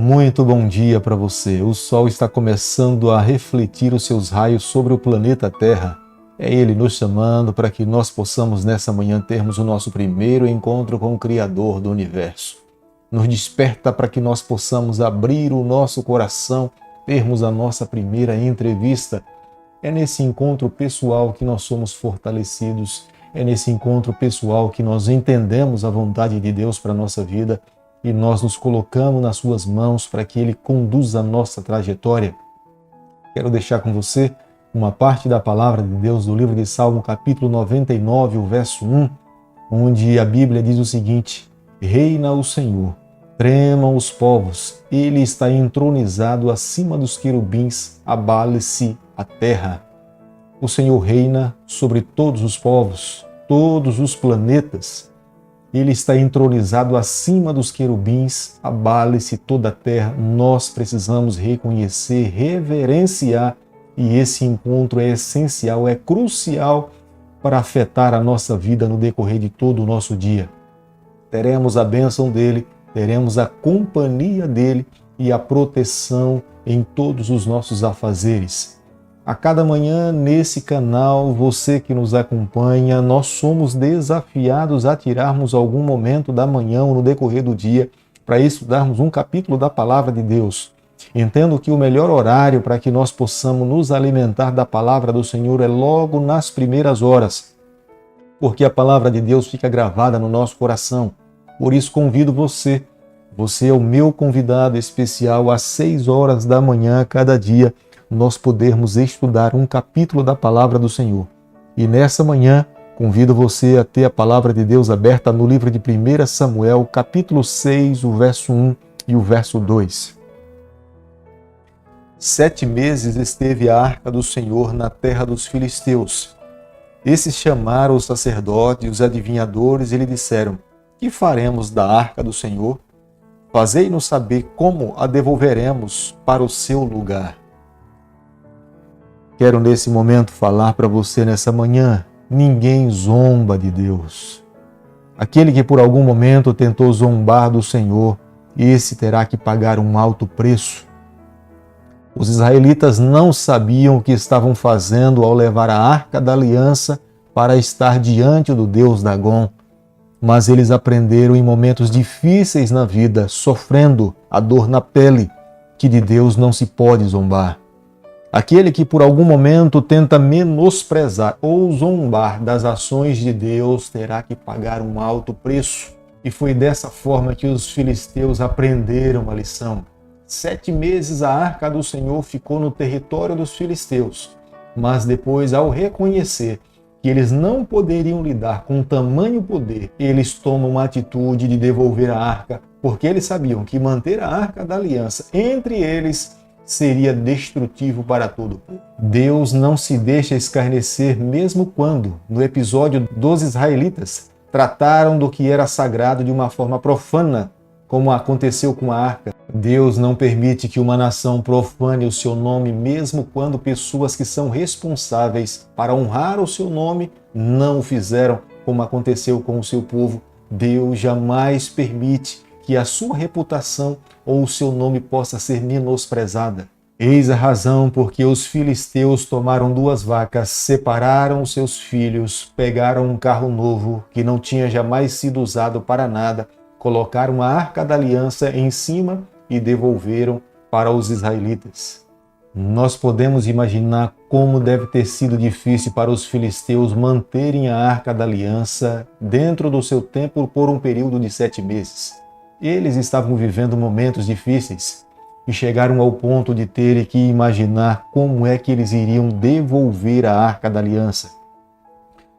Muito bom dia para você. O Sol está começando a refletir os seus raios sobre o planeta Terra. É Ele nos chamando para que nós possamos nessa manhã termos o nosso primeiro encontro com o Criador do Universo. Nos desperta para que nós possamos abrir o nosso coração, termos a nossa primeira entrevista. É nesse encontro pessoal que nós somos fortalecidos. É nesse encontro pessoal que nós entendemos a vontade de Deus para a nossa vida e nós nos colocamos nas suas mãos para que Ele conduza a nossa trajetória. Quero deixar com você uma parte da palavra de Deus do livro de Salmo, capítulo 99, o verso 1, onde a Bíblia diz o seguinte: Reina o Senhor, tremam os povos, Ele está entronizado acima dos querubins, abale-se a terra. O Senhor reina sobre todos os povos, todos os planetas. Ele está entronizado acima dos querubins, abale-se toda a terra. Nós precisamos reconhecer, reverenciar, e esse encontro é essencial, é crucial para afetar a nossa vida no decorrer de todo o nosso dia. Teremos a bênção dele, teremos a companhia dele e a proteção em todos os nossos afazeres. A cada manhã, nesse canal, você que nos acompanha, nós somos desafiados a tirarmos algum momento da manhã ou no decorrer do dia para estudarmos um capítulo da Palavra de Deus. Entendo que o melhor horário para que nós possamos nos alimentar da Palavra do Senhor é logo nas primeiras horas, porque a Palavra de Deus fica gravada no nosso coração. Por isso convido você é o meu convidado especial, às 6 horas da manhã cada dia, nós podermos estudar um capítulo da Palavra do Senhor. E nessa manhã, convido você a ter a Palavra de Deus aberta no livro de 1 Samuel, capítulo 6, o verso 1 e o verso 2. 7 meses esteve a arca do Senhor na terra dos filisteus. Esses chamaram os sacerdotes e os adivinhadores e lhe disseram: Que faremos da arca do Senhor? Fazei-nos saber como a devolveremos para o seu lugar. Quero nesse momento falar para você nessa manhã: ninguém zomba de Deus. Aquele que por algum momento tentou zombar do Senhor, esse terá que pagar um alto preço. Os israelitas não sabiam o que estavam fazendo ao levar a arca da aliança para estar diante do Deus Dagom, mas eles aprenderam em momentos difíceis na vida, sofrendo a dor na pele, que de Deus não se pode zombar. Aquele que por algum momento tenta menosprezar ou zombar das ações de Deus terá que pagar um alto preço. E foi dessa forma que os filisteus aprenderam a lição. 7 meses a arca do Senhor ficou no território dos filisteus, mas depois, ao reconhecer que eles não poderiam lidar com tamanho poder, eles tomam uma atitude de devolver a arca, porque eles sabiam que manter a arca da aliança entre eles seria destrutivo para todo. Deus não se deixa escarnecer mesmo quando, no episódio dos israelitas, trataram do que era sagrado de uma forma profana, como aconteceu com a arca. Deus não permite que uma nação profane o seu nome, mesmo quando pessoas que são responsáveis para honrar o seu nome não o fizeram, como aconteceu com o seu povo. Deus jamais permite que a sua reputação ou o seu nome possa ser menosprezada. Eis a razão porque os filisteus tomaram 2 vacas, separaram os seus filhos, pegaram um carro novo que não tinha jamais sido usado para nada, colocaram a arca da aliança em cima e devolveram para os israelitas. Nós podemos imaginar como deve ter sido difícil para os filisteus manterem a arca da aliança dentro do seu templo por um período de 7 meses. Eles estavam vivendo momentos difíceis e chegaram ao ponto de terem que imaginar como é que eles iriam devolver a arca da aliança.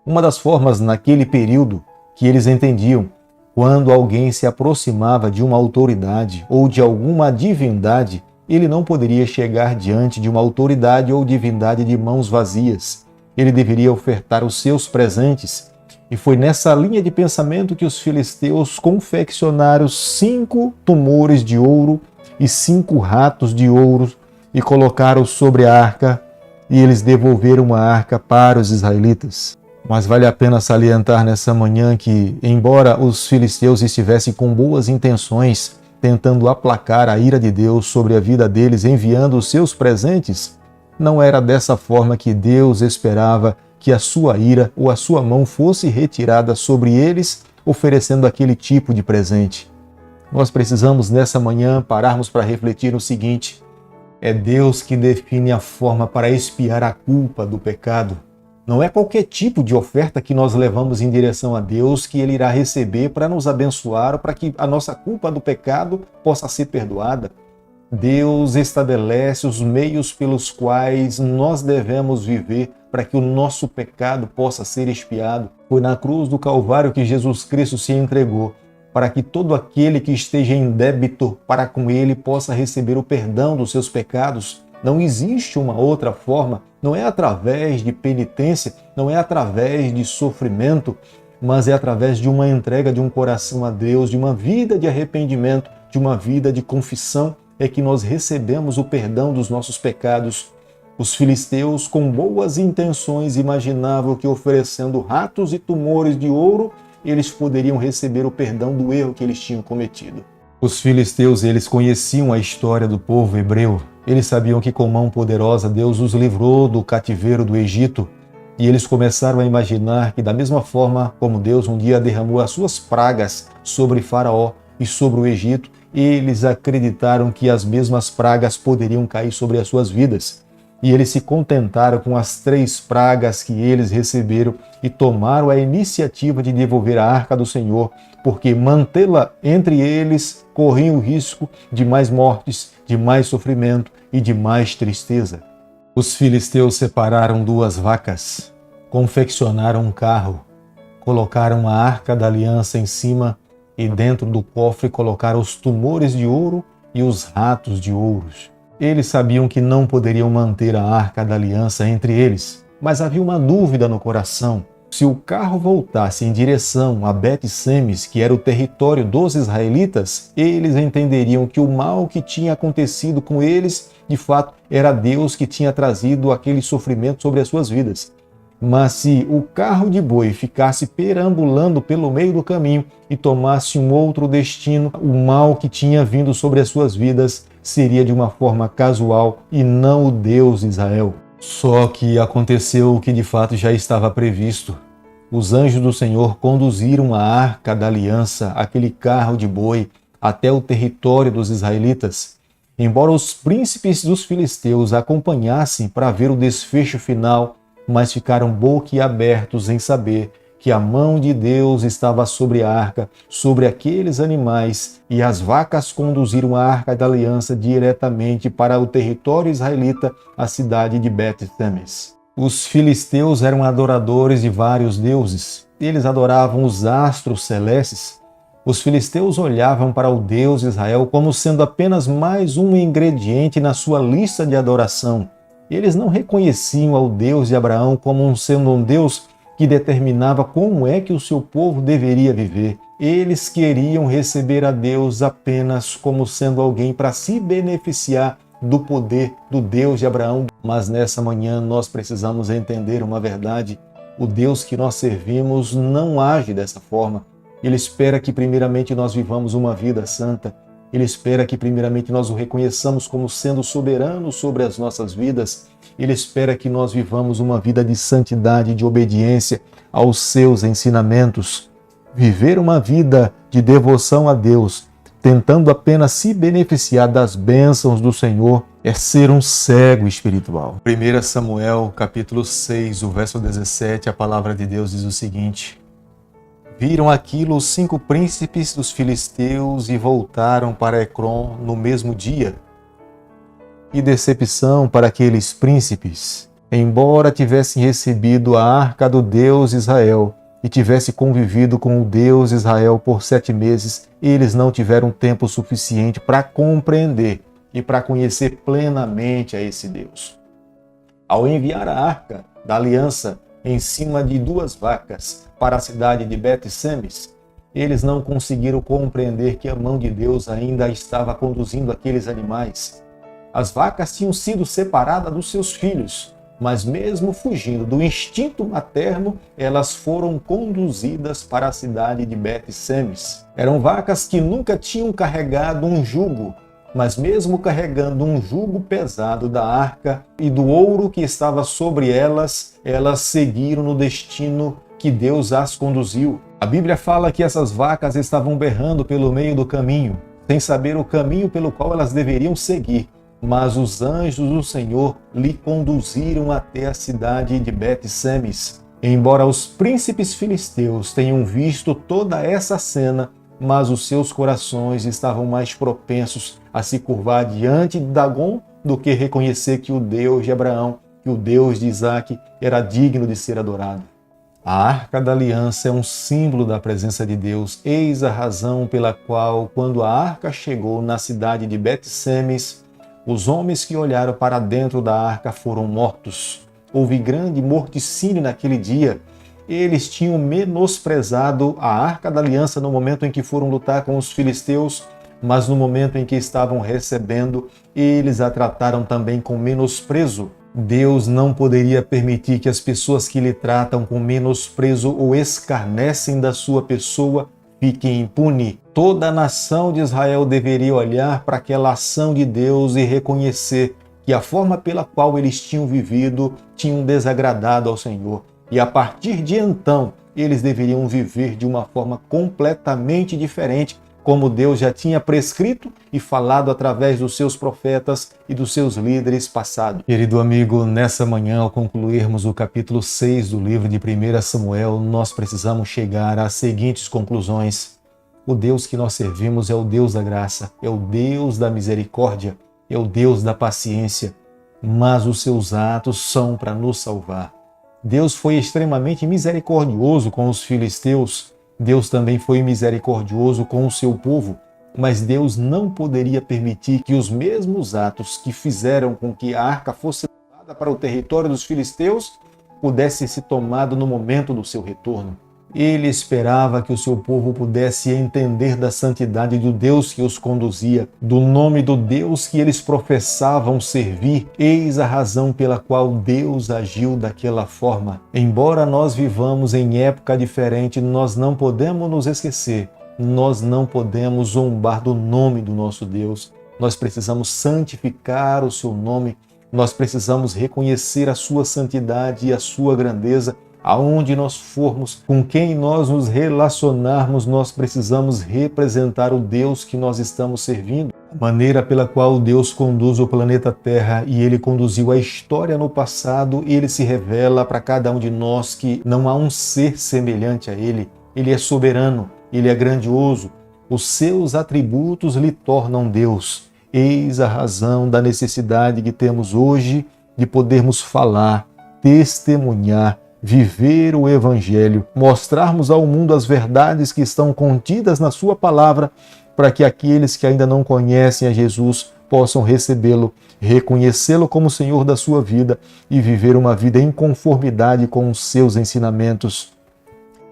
Uma das formas naquele período que eles entendiam, quando alguém se aproximava de uma autoridade ou de alguma divindade, ele não poderia chegar diante de uma autoridade ou divindade de mãos vazias. Ele deveria ofertar os seus presentes. E foi nessa linha de pensamento que os filisteus confeccionaram 5 tumores de ouro e 5 ratos de ouro e colocaram sobre a arca, e eles devolveram a arca para os israelitas. Mas vale a pena salientar nessa manhã que, embora os filisteus estivessem com boas intenções tentando aplacar a ira de Deus sobre a vida deles, enviando os seus presentes, não era dessa forma que Deus esperava que a sua ira ou a sua mão fosse retirada sobre eles, oferecendo aquele tipo de presente. Nós precisamos nessa manhã pararmos para refletir no seguinte: é Deus que define a forma para expiar a culpa do pecado. Não é qualquer tipo de oferta que nós levamos em direção a Deus que Ele irá receber para nos abençoar ou para que a nossa culpa do pecado possa ser perdoada. Deus estabelece os meios pelos quais nós devemos viver para que o nosso pecado possa ser expiado. Foi na cruz do Calvário que Jesus Cristo se entregou, para que todo aquele que esteja em débito para com Ele possa receber o perdão dos seus pecados. Não existe uma outra forma, não é através de penitência, não é através de sofrimento, mas é através de uma entrega de um coração a Deus, de uma vida de arrependimento, de uma vida de confissão, é que nós recebemos o perdão dos nossos pecados. Os filisteus, com boas intenções, imaginavam que oferecendo ratos e tumores de ouro, eles poderiam receber o perdão do erro que eles tinham cometido. Os filisteus, eles conheciam a história do povo hebreu. Eles sabiam que com mão poderosa Deus os livrou do cativeiro do Egito. E eles começaram a imaginar que da mesma forma como Deus um dia derramou as suas pragas sobre Faraó e sobre o Egito, eles acreditaram que as mesmas pragas poderiam cair sobre as suas vidas. E eles se contentaram com as 3 pragas que eles receberam e tomaram a iniciativa de devolver a arca do Senhor, porque mantê-la entre eles corria o risco de mais mortes, de mais sofrimento e de mais tristeza. Os filisteus separaram 2 vacas, confeccionaram um carro, colocaram a arca da aliança em cima e dentro do cofre colocaram os tumores de ouro e os ratos de ouros. Eles sabiam que não poderiam manter a arca da aliança entre eles, mas havia uma dúvida no coração. Se o carro voltasse em direção a Bet-Semes, que era o território dos israelitas, eles entenderiam que o mal que tinha acontecido com eles, de fato, era Deus que tinha trazido aquele sofrimento sobre as suas vidas. Mas se o carro de boi ficasse perambulando pelo meio do caminho e tomasse um outro destino, o mal que tinha vindo sobre as suas vidas seria de uma forma casual e não o Deus de Israel. Só que aconteceu o que de fato já estava previsto. Os anjos do Senhor conduziram a arca da aliança, aquele carro de boi, até o território dos israelitas. Embora os príncipes dos filisteus acompanhassem para ver o desfecho final, mas ficaram boquiabertos em saber que a mão de Deus estava sobre a arca, sobre aqueles animais, e as vacas conduziram a arca da aliança diretamente para o território israelita, a cidade de Bet-Semes. Os filisteus eram adoradores de vários deuses. Eles adoravam os astros celestes. Os filisteus olhavam para o Deus de Israel como sendo apenas mais um ingrediente na sua lista de adoração. Eles não reconheciam ao Deus de Abraão como sendo um Deus que determinava como é que o seu povo deveria viver. Eles queriam receber a Deus apenas como sendo alguém para se beneficiar do poder do Deus de Abraão. Mas nessa manhã nós precisamos entender uma verdade. O Deus que nós servimos não age dessa forma. Ele espera que primeiramente nós vivamos uma vida santa. Ele espera que primeiramente nós o reconheçamos como sendo soberano sobre as nossas vidas. Ele espera que nós vivamos uma vida de santidade, de obediência aos seus ensinamentos. Viver uma vida de devoção a Deus, tentando apenas se beneficiar das bênçãos do Senhor, é ser um cego espiritual. 1 Samuel, capítulo 6, o verso 17, a palavra de Deus diz o seguinte: Viram aquilo os 5 príncipes dos filisteus e voltaram para Ecrom no mesmo dia. Que decepção para aqueles príncipes! Embora tivessem recebido a arca do Deus Israel e tivessem convivido com o Deus Israel por 7 meses, eles não tiveram tempo suficiente para compreender e para conhecer plenamente a esse Deus. Ao enviar a arca da aliança em cima de 2 vacas para a cidade de Bet-Semes, eles não conseguiram compreender que a mão de Deus ainda estava conduzindo aqueles animais. As vacas tinham sido separadas dos seus filhos, mas mesmo fugindo do instinto materno, elas foram conduzidas para a cidade de Bet-Semes. Eram vacas que nunca tinham carregado um jugo, mas mesmo carregando um jugo pesado da arca e do ouro que estava sobre elas, elas seguiram no destino que Deus as conduziu. A Bíblia fala que essas vacas estavam berrando pelo meio do caminho, sem saber o caminho pelo qual elas deveriam seguir. Mas os anjos do Senhor lhe conduziram até a cidade de Bet-Semes. Embora os príncipes filisteus tenham visto toda essa cena, mas os seus corações estavam mais propensos a se curvar diante de Dagom do que reconhecer que o Deus de Abraão, que o Deus de Isaque, era digno de ser adorado. A Arca da Aliança é um símbolo da presença de Deus. Eis a razão pela qual, quando a arca chegou na cidade de Bet-Semes, os homens que olharam para dentro da arca foram mortos. Houve grande morticínio naquele dia. Eles tinham menosprezado a Arca da Aliança no momento em que foram lutar com os filisteus, mas no momento em que estavam recebendo, eles a trataram também com menosprezo. Deus não poderia permitir que as pessoas que lhe tratam com menosprezo ou escarnecem da sua pessoa fiquem impunes. Toda a nação de Israel deveria olhar para aquela ação de Deus e reconhecer que a forma pela qual eles tinham vivido tinham desagradado ao Senhor. E a partir de então, eles deveriam viver de uma forma completamente diferente, como Deus já tinha prescrito e falado através dos seus profetas e dos seus líderes passados. Querido amigo, nessa manhã, ao concluirmos o capítulo 6 do livro de 1 Samuel, nós precisamos chegar às seguintes conclusões. O Deus que nós servimos é o Deus da graça, é o Deus da misericórdia, é o Deus da paciência, mas os seus atos são para nos salvar. Deus foi extremamente misericordioso com os filisteus, Deus também foi misericordioso com o seu povo, mas Deus não poderia permitir que os mesmos atos que fizeram com que a arca fosse levada para o território dos filisteus pudesse ser tomado no momento do seu retorno. Ele esperava que o seu povo pudesse entender da santidade do Deus que os conduzia, do nome do Deus que eles professavam servir. Eis a razão pela qual Deus agiu daquela forma. Embora nós vivamos em época diferente, nós não podemos nos esquecer, nós não podemos zombar do nome do nosso Deus. Nós precisamos santificar o seu nome, nós precisamos reconhecer a sua santidade e a sua grandeza. Aonde nós formos, com quem nós nos relacionarmos, nós precisamos representar o Deus que nós estamos servindo. A maneira pela qual Deus conduz o planeta Terra e Ele conduziu a história no passado, Ele se revela para cada um de nós que não há um ser semelhante a Ele. Ele é soberano, Ele é grandioso. Os seus atributos lhe tornam Deus. Eis a razão da necessidade que temos hoje de podermos falar, testemunhar, viver o Evangelho, mostrarmos ao mundo as verdades que estão contidas na sua palavra, para que aqueles que ainda não conhecem a Jesus possam recebê-lo, reconhecê-lo como Senhor da sua vida e viver uma vida em conformidade com os seus ensinamentos.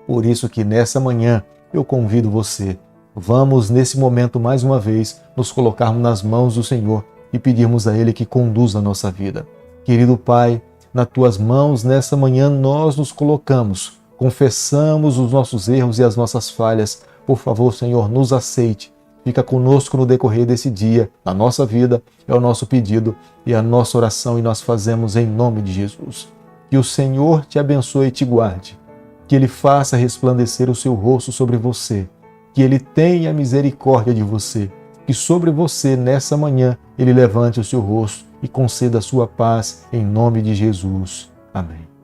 Por isso que nessa manhã eu convido você, vamos nesse momento mais uma vez nos colocarmos nas mãos do Senhor e pedirmos a Ele que conduza a nossa vida. Querido Pai, nas tuas mãos, nessa manhã, nós nos colocamos, confessamos os nossos erros e as nossas falhas. Por favor, Senhor, nos aceite. Fica conosco no decorrer desse dia, na nossa vida, é o nosso pedido e a nossa oração, e nós fazemos em nome de Jesus. Que o Senhor te abençoe e te guarde, que Ele faça resplandecer o seu rosto sobre você, que Ele tenha misericórdia de você, que sobre você, nessa manhã, Ele levante o seu rosto e conceda a sua paz, em nome de Jesus. Amém.